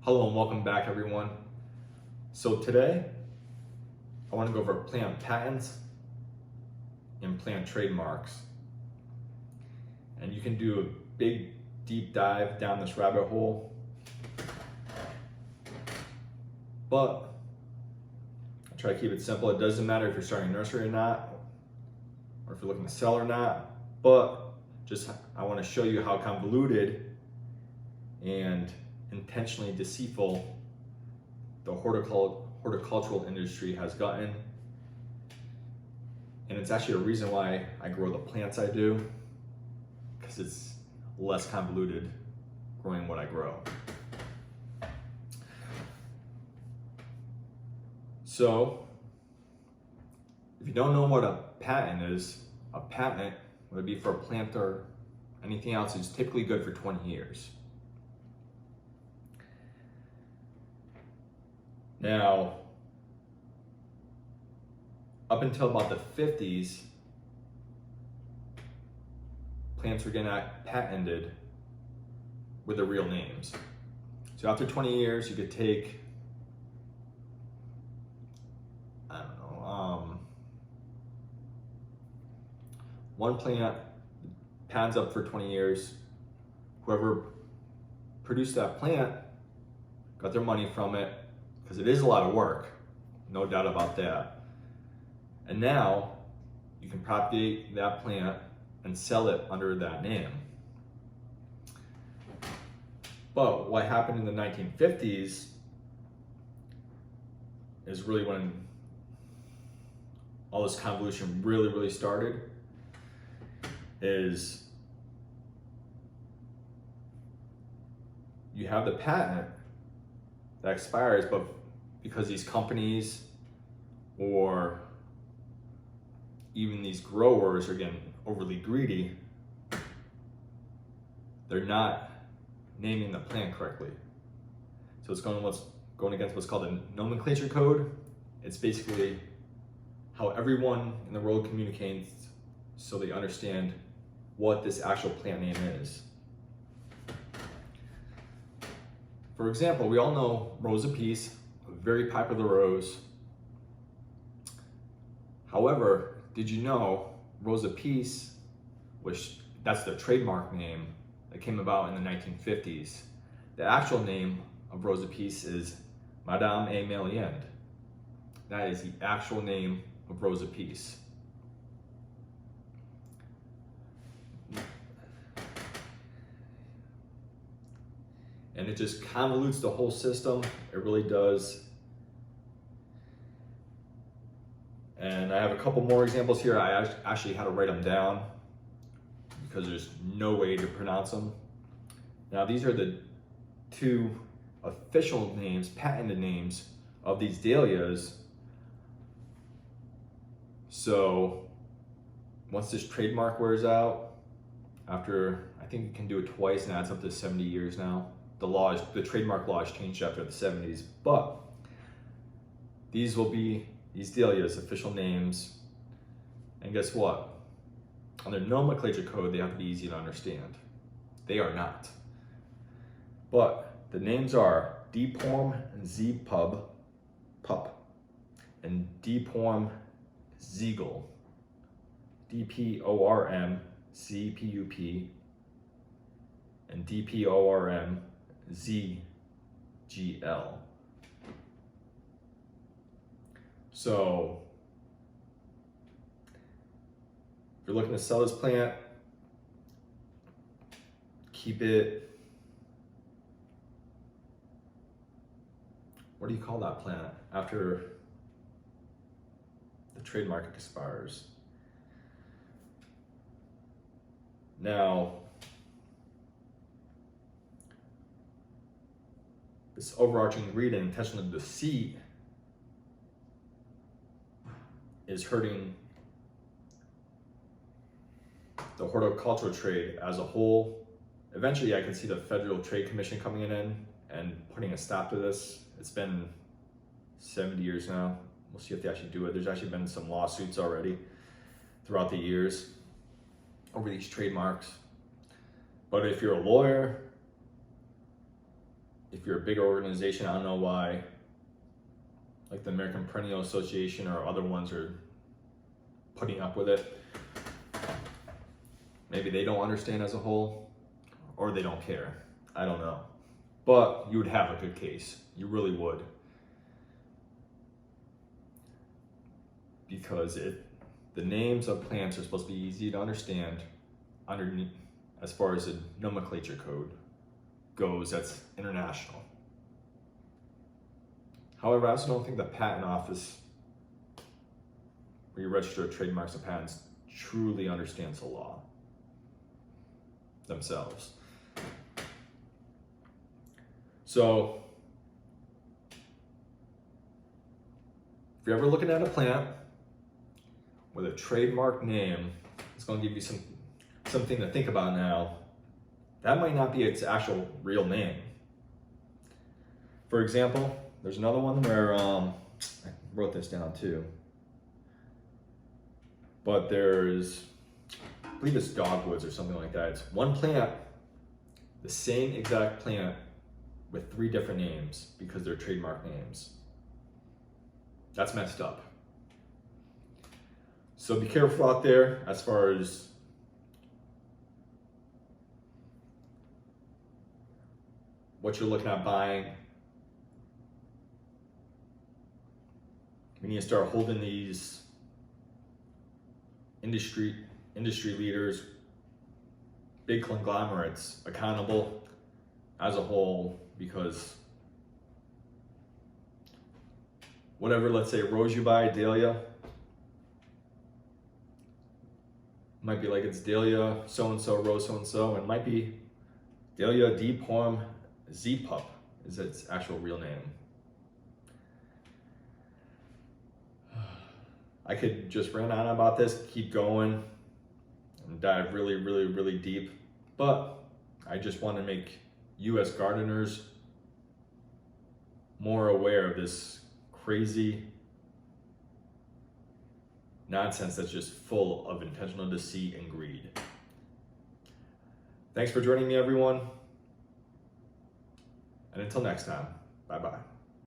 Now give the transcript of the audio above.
Hello and welcome back, everyone. So today I want to go over plant patents and plant trademarks. And you can do a big deep dive down this rabbit hole, but I try to keep it simple. It doesn't matter if you're starting a nursery or not, or if you're looking to sell or not, but I want to show you how convoluted and intentionally deceitful the horticultural industry has gotten. And it's actually a reason why I grow the plants I do, because it's less convoluted growing what I grow. So if you don't know what a patent is, a patent, whether it be for a plant or anything else, is typically good for 20 years. Now, up until about the 50s, plants were getting patented with their real names. So after 20 years, you could take, one plant, patents up for 20 years. Whoever produced that plant got their money from it, because it is a lot of work, no doubt about that. And now you can propagate that plant and sell it under that name. But what happened in the 1950s is really when all this convolution really started. Is you have the patent that expires, but because these companies or even these growers are getting overly greedy, they're not naming the plant correctly. So it's going against what's called the nomenclature code. It's basically how everyone in the world communicates so they understand what this actual plant name is. For example, we all know Rose of Peace, a very popular rose. However, did you know Rose of Peace, that's the trademark name that came about in the 1950s. The actual name of Rose of Peace is Madame A. Meliende. That is the actual name of Rose of Peace. And it just convolutes the whole system. It really does. And I have a couple more examples here. I actually had to write them down because there's no way to pronounce them. Now, these are the two official names, patented names of these dahlias. So once this trademark wears out, after, I think you can do it twice, and that's up to 70 years now. The trademark laws changed after the 70s, but these will be these dahlias, official names. And guess what? On their nomenclature code, they have to be easy to understand. They are not. But the names are Deporm Z Pup and Deporm Ziegel. DPORM ZPUP and DPORM ZGL. So if you're looking to sell this plant, keep it, what do you call that plant after the trademark expires? Now, this overarching greed and intentional deceit is hurting the horticultural trade as a whole. Eventually, I can see the Federal Trade Commission coming in and putting a stop to this. It's been 70 years now. We'll see if they actually do it. There's actually been some lawsuits already throughout the years over these trademarks. But if you're a lawyer if you're a bigger organization, I don't know why, like the American Perennial Association or other ones are putting up with it. Maybe they don't understand as a whole, or they don't care. I don't know. But you would have a good case. You really would. Because the names of plants are supposed to be easy to understand underneath, as far as the nomenclature code goes, that's international. However, I also don't think the patent office, where you register trademarks and patents, truly understands the law themselves. So, if you're ever looking at a plant with a trademark name, it's going to give you something to think about now. That might not be its actual real name. For example, there's another one where, I wrote this down too, but there's, I believe it's dogwoods or something like that. It's one plant, the same exact plant with 3 different names because they're trademark names. That's messed up. So be careful out there as far as what you're looking at buying. We need to start holding these industry leaders, big conglomerates accountable as a whole, because whatever, let's say, rose you buy, dahlia, might be like it's dahlia so-and-so, rose so-and-so, and might be dahlia D. Poem Z. Pup is its actual real name. I could just rant on about this, keep going, and dive really, really, really deep, but I just want to make you as gardeners more aware of this crazy nonsense that's just full of intentional deceit and greed. Thanks for joining me, everyone. And until next time, bye-bye.